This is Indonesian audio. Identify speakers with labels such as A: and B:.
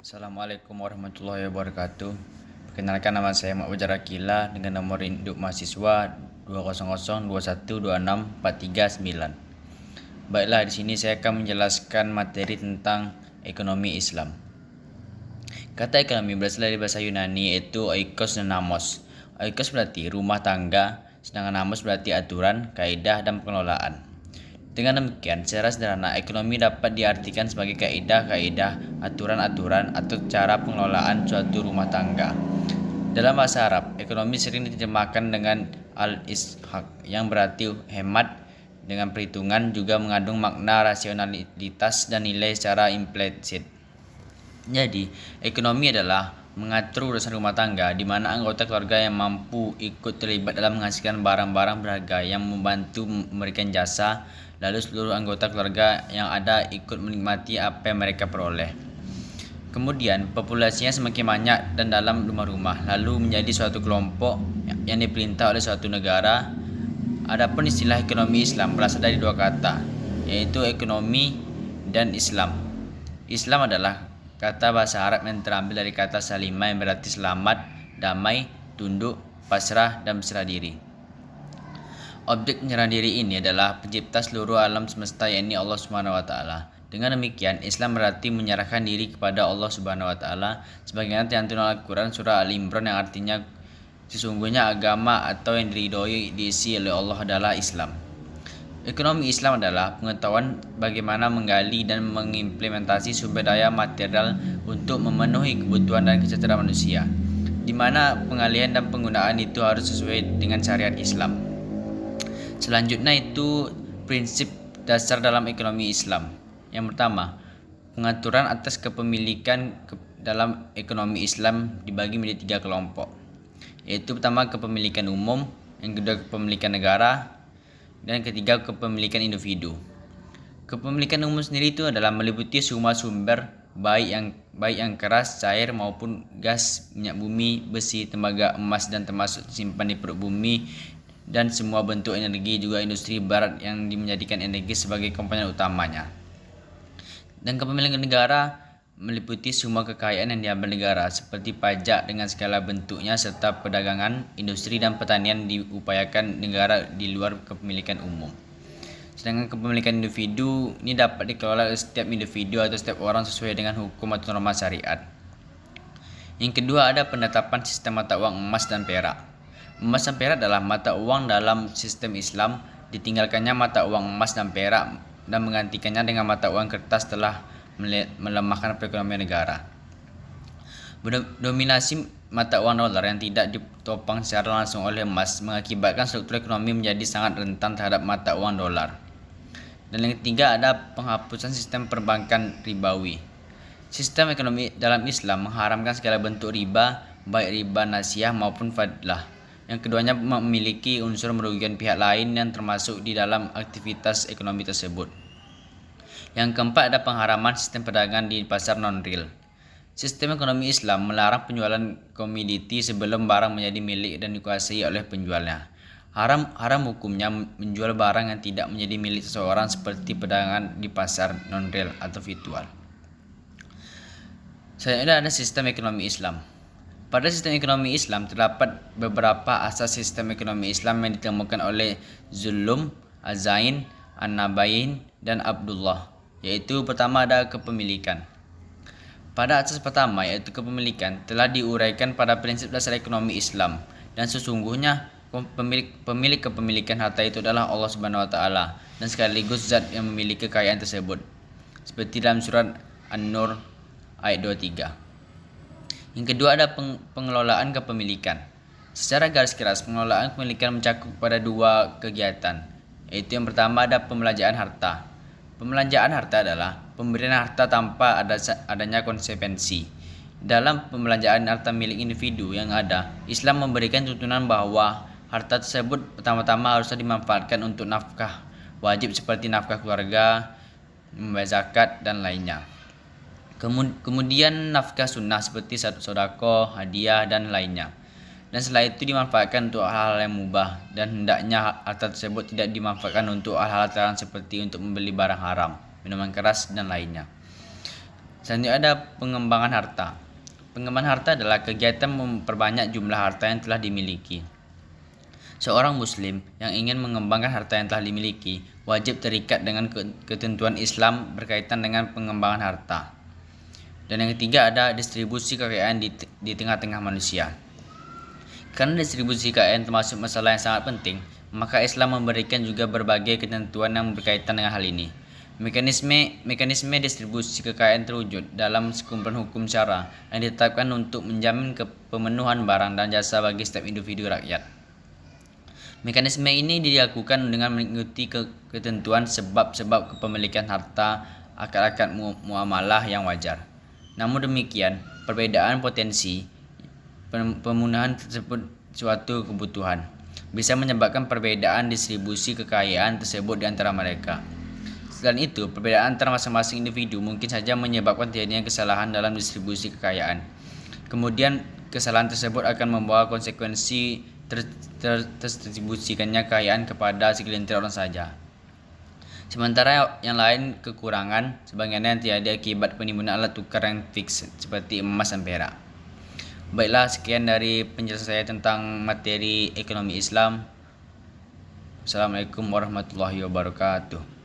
A: Assalamualaikum warahmatullahi wabarakatuh. Perkenalkan, nama saya Mak Wajar Akila dengan nomor induk mahasiswa 20021126439. Baiklah, di sini saya akan menjelaskan materi tentang ekonomi Islam. Kata ekonomi berasal dari bahasa Yunani, yaitu oikos dan namos. Oikos berarti rumah tangga, sedangkan namos berarti aturan, kaidah, dan pengelolaan. Dengan demikian, secara sederhana, ekonomi dapat diartikan sebagai kaidah-kaidah, aturan-aturan, atau cara pengelolaan suatu rumah tangga. Dalam bahasa Arab, ekonomi sering diterjemahkan dengan al-ishaq, yang berarti hemat. Dengan perhitungan juga mengandung makna rasionalitas dan nilai secara implisit. Jadi, ekonomi adalah mengatur urusan rumah tangga di mana anggota keluarga yang mampu ikut terlibat dalam menghasilkan barang-barang berharga yang membantu memberikan jasa, lalu seluruh anggota keluarga yang ada ikut menikmati apa yang mereka peroleh. Kemudian, populasinya semakin banyak dan dalam rumah-rumah, lalu menjadi suatu kelompok yang diperintah oleh suatu negara. Adapun istilah ekonomi Islam berasal dari dua kata, yaitu ekonomi dan Islam. Islam adalah kata bahasa Arab yang terambil dari kata salimah yang berarti selamat, damai, tunduk, pasrah, dan berserah diri. Objek penyerahan diri ini adalah pencipta seluruh alam semesta, yakni Allah Subhanahu wa taala. Dengan demikian, Islam berarti menyerahkan diri kepada Allah Subhanahu wa taala sebagaimana tercantum dalam Al-Qur'an surah Al-Imran yang artinya sesungguhnya agama atau yang diridhoi diisi oleh Allah adalah Islam. Ekonomi Islam adalah pengetahuan bagaimana menggali dan mengimplementasi sumber daya material untuk memenuhi kebutuhan dan kesejahteraan manusia, di mana pengalihan dan penggunaan itu harus sesuai dengan syariat Islam. Selanjutnya itu prinsip dasar dalam ekonomi Islam. Yang pertama, pengaturan atas kepemilikan dalam ekonomi Islam dibagi menjadi 3 kelompok, yaitu pertama kepemilikan umum, yang kedua kepemilikan negara, dan ketiga kepemilikan individu. Kepemilikan umum sendiri itu adalah meliputi semua sumber baik yang keras, cair maupun gas, minyak bumi, besi, tembaga, emas, dan termasuk simpan di perut bumi dan semua bentuk energi, juga industri barat yang menjadikan energi sebagai komponen utamanya. Dan kepemilikan negara meliputi semua kekayaan yang diambil negara seperti pajak dengan segala bentuknya serta perdagangan, industri, dan pertanian diupayakan negara di luar kepemilikan umum. Sedangkan kepemilikan individu ini dapat dikelola oleh setiap individu atau setiap orang sesuai dengan hukum atau norma syariat. Yang kedua, ada penetapan sistem mata uang emas dan perak. Emas dan perak adalah mata uang dalam sistem Islam. Ditinggalkannya mata uang emas dan perak dan menggantikannya dengan mata uang kertas telah melemahkan perekonomian negara. Dominasi mata uang dolar yang tidak ditopang secara langsung oleh emas mengakibatkan struktur ekonomi menjadi sangat rentan terhadap mata uang dolar. Dan yang ketiga, ada penghapusan sistem perbankan ribawi. Sistem ekonomi dalam Islam mengharamkan segala bentuk riba, baik riba nasiah maupun fadlah. Yang keduanya memiliki unsur merugikan pihak lain yang termasuk di dalam aktivitas ekonomi tersebut. Yang keempat, ada pengharaman sistem perdagangan di pasar non-real. Sistem ekonomi Islam melarang penjualan komoditi sebelum barang menjadi milik dan dikuasai oleh penjualnya. Haram hukumnya menjual barang yang tidak menjadi milik seseorang seperti perdagangan di pasar non-real atau virtual. Selanjutnya ada sistem ekonomi Islam. Pada sistem ekonomi Islam terdapat beberapa asas sistem ekonomi Islam yang ditemukan oleh Zulum, Azain, An-Nabain, dan Abdullah, yaitu pertama ada kepemilikan. Pada asas pertama, yaitu kepemilikan, telah diuraikan pada prinsip dasar ekonomi Islam, dan sesungguhnya pemilik kepemilikan harta itu adalah Allah Subhanahu wa taala dan sekaligus zat yang memiliki kekayaan tersebut. Seperti dalam surat An-Nur ayat 23. Yang kedua, ada pengelolaan kepemilikan. Secara garis keras, pengelolaan kepemilikan mencakup pada 2 kegiatan, yaitu yang pertama ada pembelanjaan harta. Pembelanjaan harta adalah pemberian harta tanpa adanya konsekuensi. Dalam pembelanjaan harta milik individu yang ada, Islam memberikan tuntunan bahwa harta tersebut pertama-tama harusnya dimanfaatkan untuk nafkah wajib seperti nafkah keluarga, membayar zakat, dan lainnya. Kemudian nafkah sunnah seperti sedekah, hadiah, dan lainnya. Dan setelah itu dimanfaatkan untuk hal-hal yang mubah, dan hendaknya harta tersebut tidak dimanfaatkan untuk hal-hal terlarang seperti untuk membeli barang haram, minuman keras, dan lainnya. Selanjutnya ada pengembangan harta. Pengembangan harta adalah kegiatan memperbanyak jumlah harta yang telah dimiliki. Seorang muslim yang ingin mengembangkan harta yang telah dimiliki wajib terikat dengan ketentuan Islam berkaitan dengan pengembangan harta. Dan yang ketiga ada distribusi kekayaan di tengah-tengah manusia. Karena distribusi kekayaan termasuk masalah yang sangat penting, maka Islam memberikan juga berbagai ketentuan yang berkaitan dengan hal ini. Mekanisme distribusi kekayaan terwujud dalam sekumpulan hukum syara yang ditetapkan untuk menjamin pemenuhan barang dan jasa bagi setiap individu rakyat. Mekanisme ini dilakukan dengan mengikuti ketentuan sebab-sebab kepemilikan harta, akad-akad muamalah yang wajar. Namun demikian, perbedaan potensi pemenuhan tersebut suatu kebutuhan bisa menyebabkan perbedaan distribusi kekayaan tersebut di antara mereka. Selain itu, perbedaan antara masing-masing individu mungkin saja menyebabkan terjadinya kesalahan dalam distribusi kekayaan. Kemudian, kesalahan tersebut akan membawa konsekuensi terdistribusikannya kekayaan kepada segelintir orang saja. Sementara yang lain kekurangan, sebagainya yang tiada akibat penimbunan alat tukar yang fix seperti emas dan perak. Baiklah, sekian dari penjelasan saya tentang materi ekonomi Islam. Assalamualaikum warahmatullahi wabarakatuh.